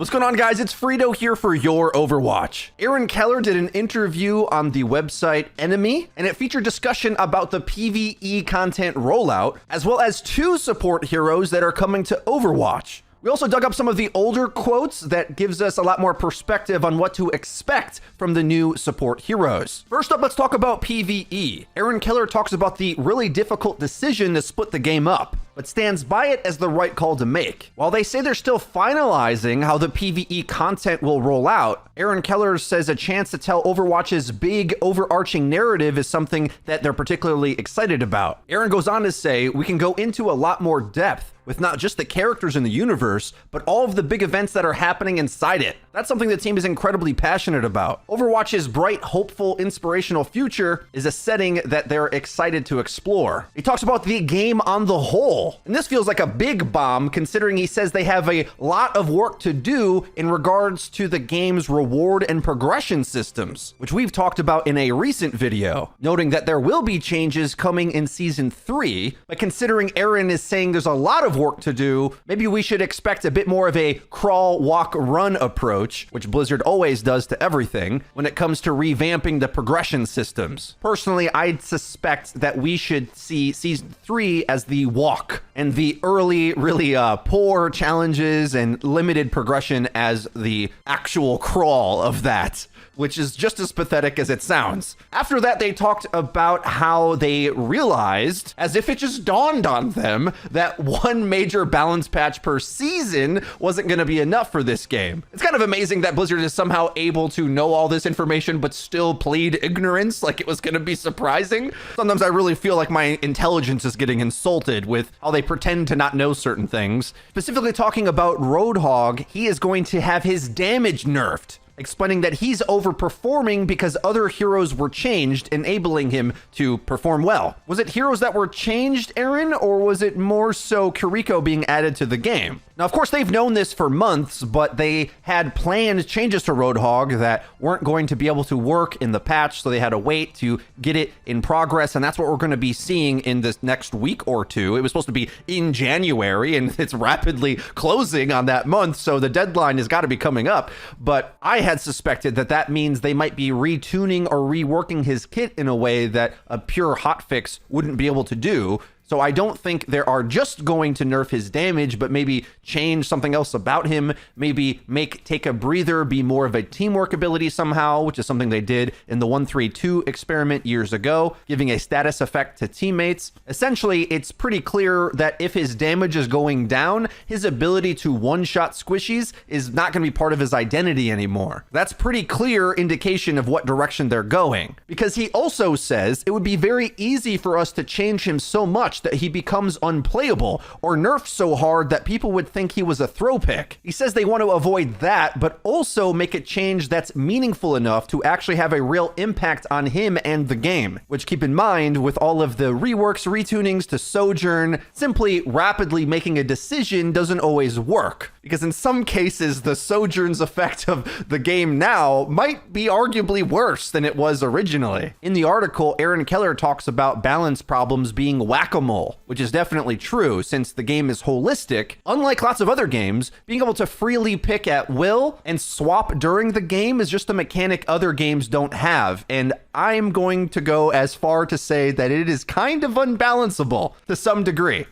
What's going on, guys? It's Frito here for your Overwatch. Aaron Keller did an interview on the website Enemy, and it featured discussion about the PvE content rollout, as well as 2 support heroes that are coming to Overwatch. We also dug up some of the older quotes that gives us a lot more perspective on what to expect from the new support heroes. First up, let's talk about PvE. Aaron Keller talks about the really difficult decision to split the game up, but stands by it as the right call to make. While they say they're still finalizing how the PvE content will roll out, Aaron Keller says a chance to tell Overwatch's big overarching narrative is something that they're particularly excited about. Aaron goes on to say, we can go into a lot more depth with not just the characters in the universe, but all of the big events that are happening inside it. That's something the team is incredibly passionate about. Overwatch's bright, hopeful, inspirational future is a setting that they're excited to explore. He talks about the game on the whole, and this feels like a big bomb considering he says they have a lot of work to do in regards to the game's reward and progression systems, which we've talked about in a recent video, noting that there will be changes coming in Season 3, but considering Aaron is saying there's a lot of work to do, maybe we should expect a bit more of a crawl, walk, run approach, which Blizzard always does to everything when it comes to revamping the progression systems. Personally, I'd suspect that we should see Season 3 as the walk, and the early, really poor challenges and limited progression as the actual crawl of that, which is just as pathetic as it sounds. After that, they talked about how they realized, as if it just dawned on them, that one major balance patch per season wasn't going to be enough for this game. It's kind of amazing that Blizzard is somehow able to know all this information but still plead ignorance like it was going to be surprising. Sometimes I really feel like my intelligence is getting insulted with how they pretend to not know certain things. Specifically talking about Roadhog, he is going to have his damage nerfed, explaining that he's overperforming because other heroes were changed, enabling him to perform well. Was it heroes that were changed, Aaron, or was it more so Kiriko being added to the game? Now, of course, they've known this for months, but they had planned changes to Roadhog that weren't going to be able to work in the patch, so they had to wait to get it in progress, and that's what we're going to be seeing in this next week or two. It was supposed to be in January, and it's rapidly closing on that month, so the deadline has got to be coming up, but I had suspected that that means they might be retuning or reworking his kit in a way that a pure hotfix wouldn't be able to do. So I don't think they are just going to nerf his damage, but maybe change something else about him, maybe take a breather, be more of a teamwork ability somehow, which is something they did in the 132 experiment years ago, giving a status effect to teammates. Essentially, it's pretty clear that if his damage is going down, his ability to one-shot squishies is not going to be part of his identity anymore. That's pretty clear indication of what direction they're going, because he also says it would be very easy for us to change him so much that he becomes unplayable, or nerfed so hard that people would think he was a throw pick. He says they want to avoid that, but also make a change that's meaningful enough to actually have a real impact on him and the game, which, keep in mind, with all of the reworks, retunings to Sojourn, simply rapidly making a decision doesn't always work, because in some cases, the Sojourn's effect of the game now might be arguably worse than it was originally. In the article, Aaron Keller talks about balance problems being whack-a-mole, which is definitely true since the game is holistic. Unlike lots of other games, being able to freely pick at will and swap during the game is just a mechanic other games don't have, and I'm going to go as far to say that it is kind of unbalanceable to some degree.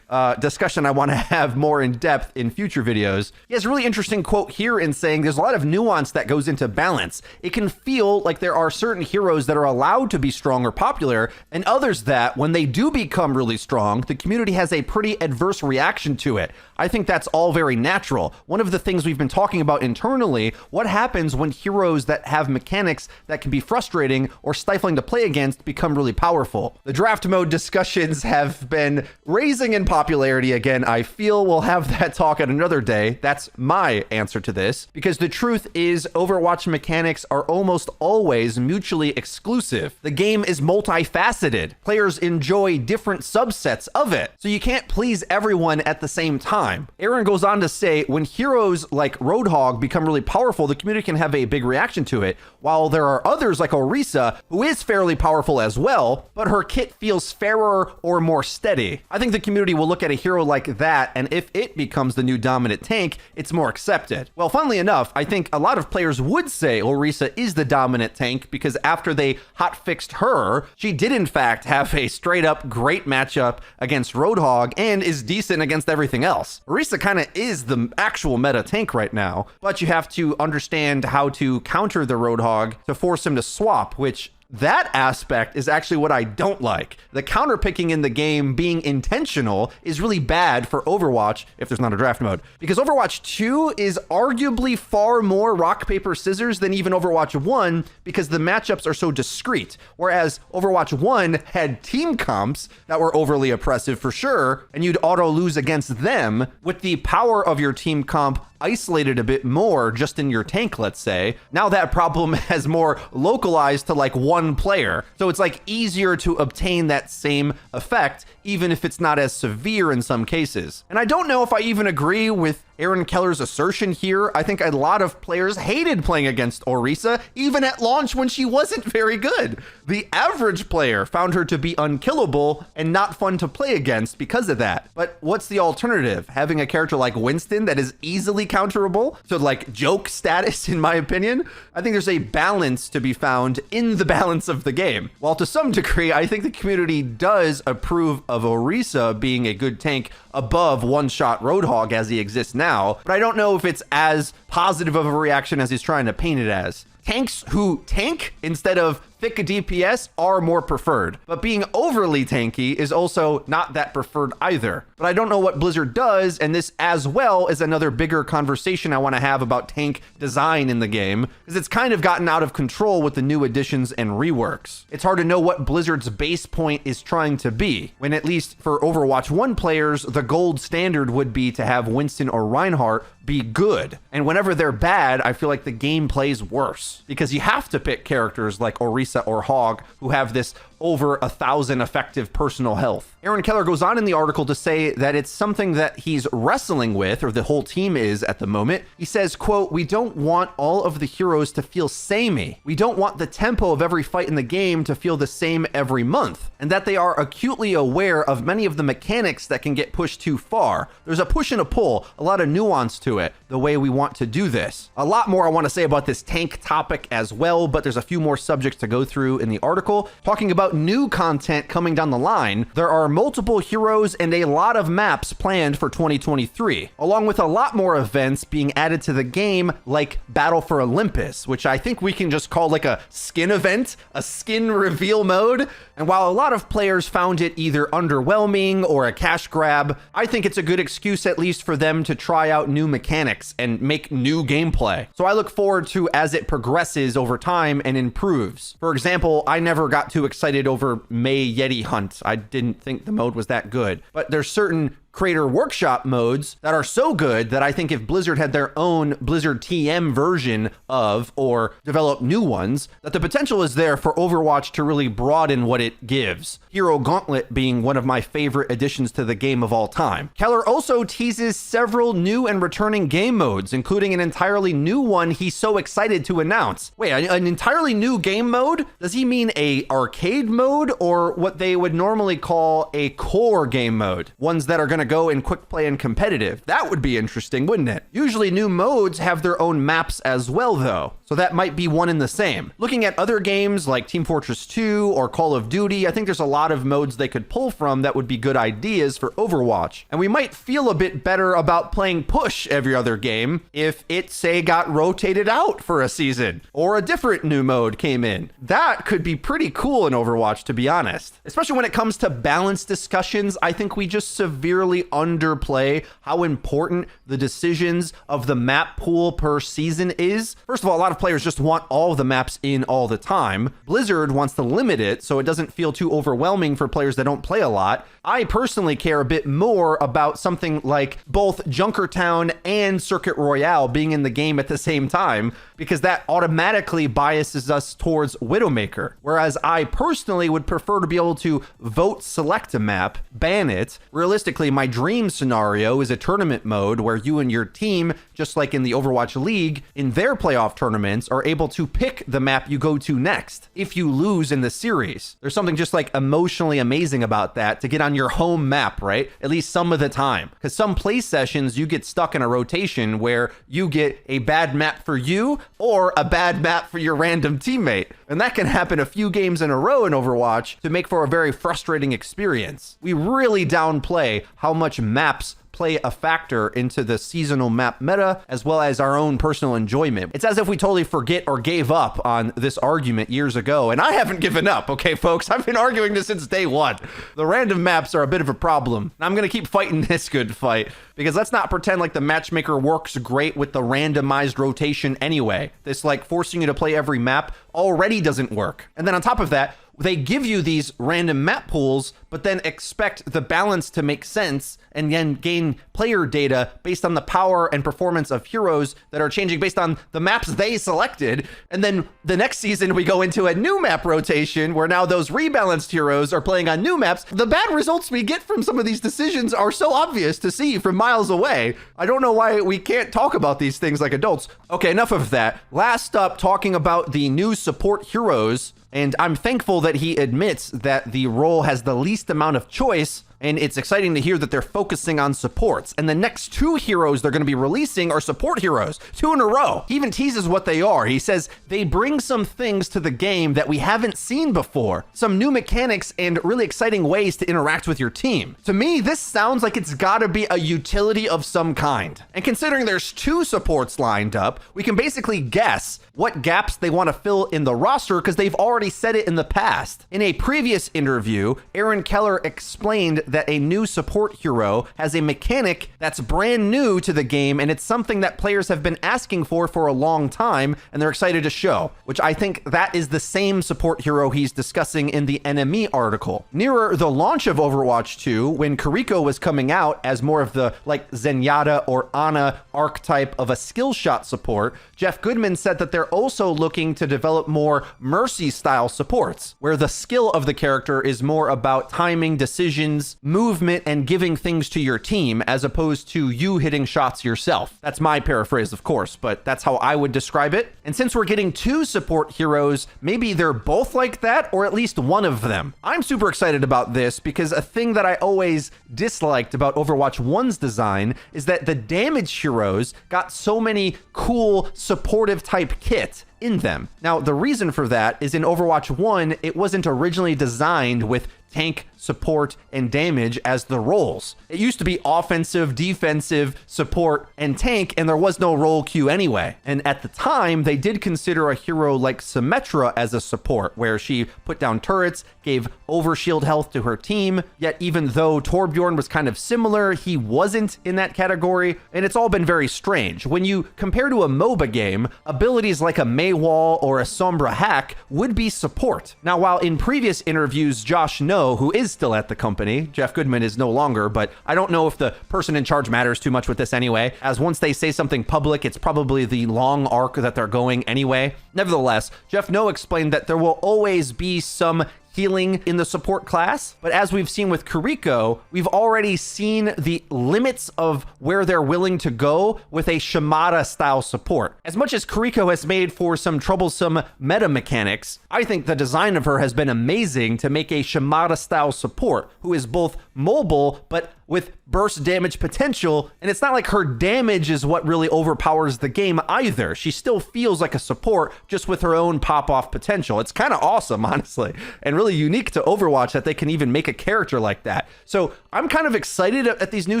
Discussion I want to have more in depth in future videos. He has a really interesting quote here in saying there's a lot of nuance that goes into balance. It can feel like there are certain heroes that are allowed to be strong or popular, and others that, when they do become really strong, the community has a pretty adverse reaction to it. I think that's all very natural. One of the things we've been talking about internally, what happens when heroes that have mechanics that can be frustrating or stifling to play against become really powerful. The draft mode discussions have been raising in popularity again. I feel we'll have that talk at another day. That's my answer to this, because the truth is Overwatch mechanics are almost always mutually exclusive. The game is multifaceted. Players enjoy different subsets of it, so you can't please everyone at the same time. Aaron goes on to say, when heroes like Roadhog become really powerful, the community can have a big reaction to it, while there are others like Orisa, who is fairly powerful as well, but her kit feels fairer or more steady. I think the community will look at a hero like that, and if it becomes the new dominant tank, tank, it's more accepted. Well, funnily enough, I think a lot of players would say Orisa is the dominant tank because after they hotfixed her, she did in fact have a straight up great matchup against Roadhog and is decent against everything else. Orisa kind of is the actual meta tank right now, but you have to understand how to counter the Roadhog to force him to swap, which that aspect is actually what I don't like. The counter picking in the game being intentional is really bad for Overwatch if there's not a draft mode, because Overwatch 2 is arguably far more rock, paper, scissors than even Overwatch 1 because the matchups are so discrete. Whereas Overwatch 1 had team comps that were overly oppressive for sure, and you'd auto lose against them. With the power of your team comp isolated a bit more just in your tank, let's say, now that problem has more localized to like one player. So it's like easier to obtain that same effect, even if it's not as severe in some cases. And I don't know if I even agree with Aaron Keller's assertion here. I think a lot of players hated playing against Orisa, even at launch when she wasn't very good. The average player found her to be unkillable and not fun to play against because of that. But what's the alternative? Having a character like Winston that is easily counterable? So like joke status, in my opinion. I think there's a balance to be found in the balance of the game. While to some degree, I think the community does approve of Orisa being a good tank above one-shot Roadhog as he exists now, but I don't know if it's as positive of a reaction as he's trying to paint it as. Tanks who tank instead of thick DPS are more preferred, but being overly tanky is also not that preferred either. But I don't know what Blizzard does, and this as well is another bigger conversation I want to have about tank design in the game, because it's kind of gotten out of control with the new additions and reworks. It's hard to know what Blizzard's base point is trying to be, when at least for Overwatch 1 players, the gold standard would be to have Winston or Reinhardt be good. And whenever they're bad, I feel like the game plays worse, because you have to pick characters like Orisa or Hog who have this over 1,000 effective personal health. Aaron Keller goes on in the article to say that it's something that he's wrestling with, or the whole team is at the moment. He says, quote, "We don't want all of the heroes to feel samey. We don't want the tempo of every fight in the game to feel the same every month, and that they are acutely aware of many of the mechanics that can get pushed too far. There's a push and a pull, a lot of nuance to it, the way we want to do this." A lot more I want to say about this tank topic as well, but there's a few more subjects to go through in the article. Talking about new content coming down the line, there are multiple heroes and a lot of maps planned for 2023, along with a lot more events being added to the game, like Battle for Olympus, which I think we can just call like a skin event, a skin reveal mode. And while a lot of players found it either underwhelming or a cash grab, I think it's a good excuse at least for them to try out new mechanics and make new gameplay. So I look forward to as it progresses over time and improves. For example, I never got too excited over May Yeti Hunt. I didn't think the mode was that good, but there's certain creator workshop modes that are so good that I think if Blizzard had their own Blizzard TM version of, or develop new ones, that the potential is there for Overwatch to really broaden what it gives. Hero Gauntlet being one of my favorite additions to the game of all time. Keller also teases several new and returning game modes, including an entirely new one he's so excited to announce. Wait, an entirely new game mode? Does he mean a arcade mode, or what they would normally call a core game mode? Ones that are going to go in quick play and competitive. That would be interesting, wouldn't it? Usually new modes have their own maps as well though, so that might be one and the same. Looking at other games like Team Fortress 2 or Call of Duty, I think there's a lot of modes they could pull from that would be good ideas for Overwatch. And we might feel a bit better about playing push every other game if it, say, got rotated out for a season or a different new mode came in. That could be pretty cool in Overwatch, to be honest. Especially when it comes to balanced discussions, I think we just severely underplay how important the decisions of the map pool per season is. First of all, a lot of players just want all the maps in all the time. Blizzard wants to limit it so it doesn't feel too overwhelming for players that don't play a lot. I personally care a bit more about something like both Junkertown and Circuit Royale being in the game at the same time, because that automatically biases us towards Widowmaker. Whereas I personally would prefer to be able to vote select a map, ban it. Realistically, my my dream scenario is a tournament mode where you and your team, just like in the Overwatch League, in their playoff tournaments, are able to pick the map you go to next if you lose in the series. There's something just like emotionally amazing about that, to get on your home map, right? At least some of the time. Because some play sessions, you get stuck in a rotation where you get a bad map for you or a bad map for your random teammate. And that can happen a few games in a row in Overwatch to make for a very frustrating experience. We really downplay how much maps play a factor into the seasonal map meta, as well as our own personal enjoyment. It's as if we totally forget or gave up on this argument years ago, and I haven't given up, okay, folks? I've been arguing this since day one. The random maps are a bit of a problem. I'm gonna keep fighting this good fight, because let's not pretend like the matchmaker works great with the randomized rotation anyway. This like forcing you to play every map already doesn't work. And then on top of that, they give you these random map pools, but then expect the balance to make sense and then gain player data based on the power and performance of heroes that are changing based on the maps they selected. And then the next season, we go into a new map rotation where now those rebalanced heroes are playing on new maps. The bad results we get from some of these decisions are so obvious to see from miles away. I don't know why we can't talk about these things like adults. Okay, enough of that. Last up, talking about the new support heroes. And I'm thankful that he admits that the role has the least amount of choice, and it's exciting to hear that they're focusing on supports. And the next 2 heroes they're going to be releasing are support heroes, 2 in a row. He even teases what they are. He says they bring some things to the game that we haven't seen before, some new mechanics and really exciting ways to interact with your team. To me, this sounds like it's got to be a utility of some kind. And considering there's 2 supports lined up, we can basically guess what gaps they want to fill in the roster because they've already said it in the past. In a previous interview, Aaron Keller explained that a new support hero has a mechanic that's brand new to the game, and it's something that players have been asking for a long time, and they're excited to show, which I think that is the same support hero he's discussing in the NME article. Nearer the launch of Overwatch 2, when Kiriko was coming out as more of the like Zenyatta or Ana archetype of a skill shot support, Jeff Goodman said that they're also looking to develop more Mercy style supports, where the skill of the character is more about timing, decisions, movement, and giving things to your team as opposed to you hitting shots yourself. That's my paraphrase, of course, but that's how I would describe it. And since we're getting 2 support heroes, maybe they're both like that, or at least one of them. I'm super excited about this because a thing that I always disliked about Overwatch 1's design is that the damage heroes got so many cool supportive type kits in them. Now, the reason for that is in Overwatch 1, it wasn't originally designed with tank, support, and damage as the roles. It used to be offensive, defensive, support, and tank, and there was no role queue anyway. And at the time, they did consider a hero like Symmetra as a support, where she put down turrets, gave overshield health to her team, yet even though Torbjorn was kind of similar, he wasn't in that category, and it's all been very strange. When you compare to a MOBA game, abilities like a Maywall or a Sombra hack would be support. Now, while in previous interviews, Josh No, who is still at the company, Jeff Goodman is no longer, but I don't know if the person in charge matters too much with this anyway, as once they say something public, it's probably the long arc that they're going anyway. Nevertheless, Jeff No explained that there will always be some healing in the support class, but as we've seen with Kiriko, we've already seen the limits of where they're willing to go with a Shimada style support. As much as Kiriko has made for some troublesome meta mechanics, I think the design of her has been amazing to make a Shimada style support who is both mobile but with burst damage potential, and it's not like her damage is what really overpowers the game either. She still feels like a support, just with her own pop-off potential. It's kind of awesome, honestly, and really unique to Overwatch that they can even make a character like that. So I'm kind of excited at these new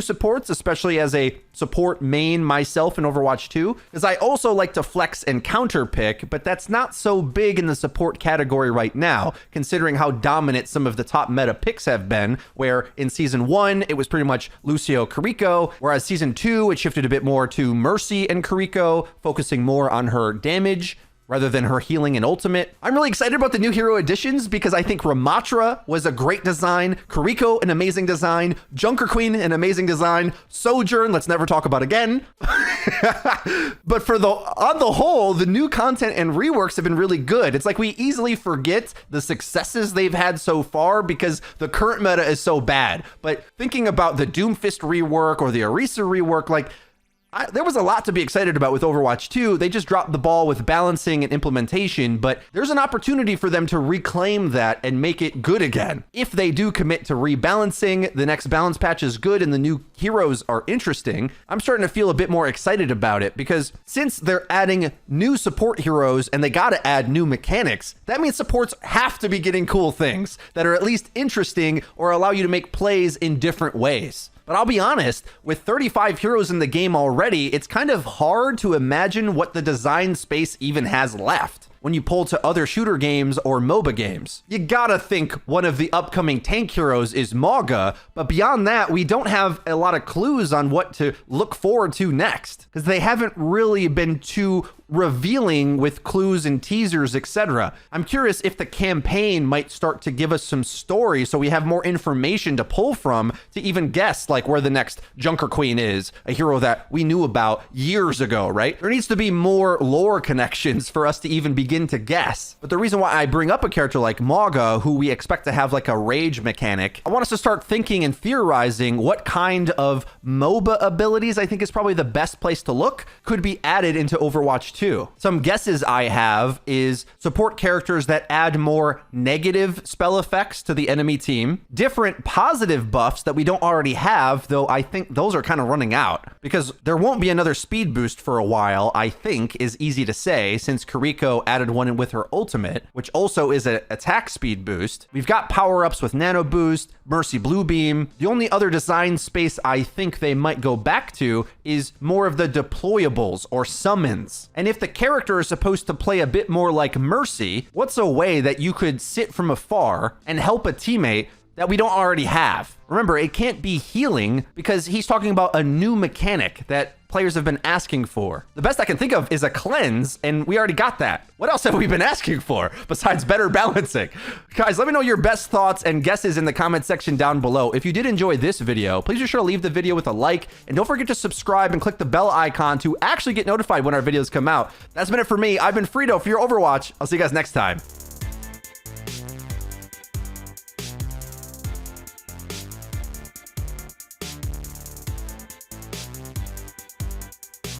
supports, especially as a support main myself in Overwatch 2, because I also like to flex and counter pick, but that's not so big in the support category right now, considering how dominant some of the top meta picks have been, where in Season 1, it was pretty much Lucio Kiriko, whereas Season 2, it shifted a bit more to Mercy and Kiriko, focusing more on her damage. rather than her healing and ultimate. I'm really excited about the new hero additions because I think Ramatra was a great design, Kuriko an amazing design, Junker Queen an amazing design, Sojourn, let's never talk about again. But on the whole, the new content and reworks have been really good. It's like we easily forget the successes they've had so far because the current meta is so bad. But thinking about the Doomfist rework or the Orisa rework, like, there was a lot to be excited about with Overwatch 2. They just dropped the ball with balancing and implementation, but there's an opportunity for them to reclaim that and make it good again. If they do commit to rebalancing, the next balance patch is good and the new heroes are interesting, I'm starting to feel a bit more excited about it because since they're adding new support heroes and they gotta add new mechanics, that means supports have to be getting cool things that are at least interesting or allow you to make plays in different ways. But I'll be honest, with 35 heroes in the game already, it's kind of hard to imagine what the design space even has left when you pull to other shooter games or MOBA games. You gotta think one of the upcoming tank heroes is Mauga, but beyond that, we don't have a lot of clues on what to look forward to next, because they haven't really been too revealing with clues and teasers, etc. I'm curious if the campaign might start to give us some story so we have more information to pull from to even guess like where the next Junker Queen is, a hero that we knew about years ago, right? There needs to be more lore connections for us to even begin to guess. But the reason why I bring up a character like Mauga, who we expect to have like a rage mechanic, I want us to start thinking and theorizing what kind of MOBA abilities, I think is probably the best place to look, could be added into Overwatch 2. Some guesses I have is support characters that add more negative spell effects to the enemy team, different positive buffs that we don't already have, though I think those are kind of running out because there won't be another speed boost for a while, I think is easy to say since Kuriko added one in with her ultimate, which also is an attack speed boost. We've got power-ups with Nano Boost, Mercy Blue Beam. The only other design space I think they might go back to is more of the deployables or summons. And if the character is supposed to play a bit more like Mercy, what's a way that you could sit from afar and help a teammate that we don't already have? Remember, it can't be healing because he's talking about a new mechanic that players have been asking for. The best I can think of is a cleanse, and we already got that. What else have we been asking for besides better balancing? Guys, let me know your best thoughts and guesses in the comment section down below. If you did enjoy this video, please be sure to leave the video with a like, and don't forget to subscribe and click the bell icon to actually get notified when our videos come out. That's been it for me. I've been Frito for your Overwatch. I'll see you guys next time.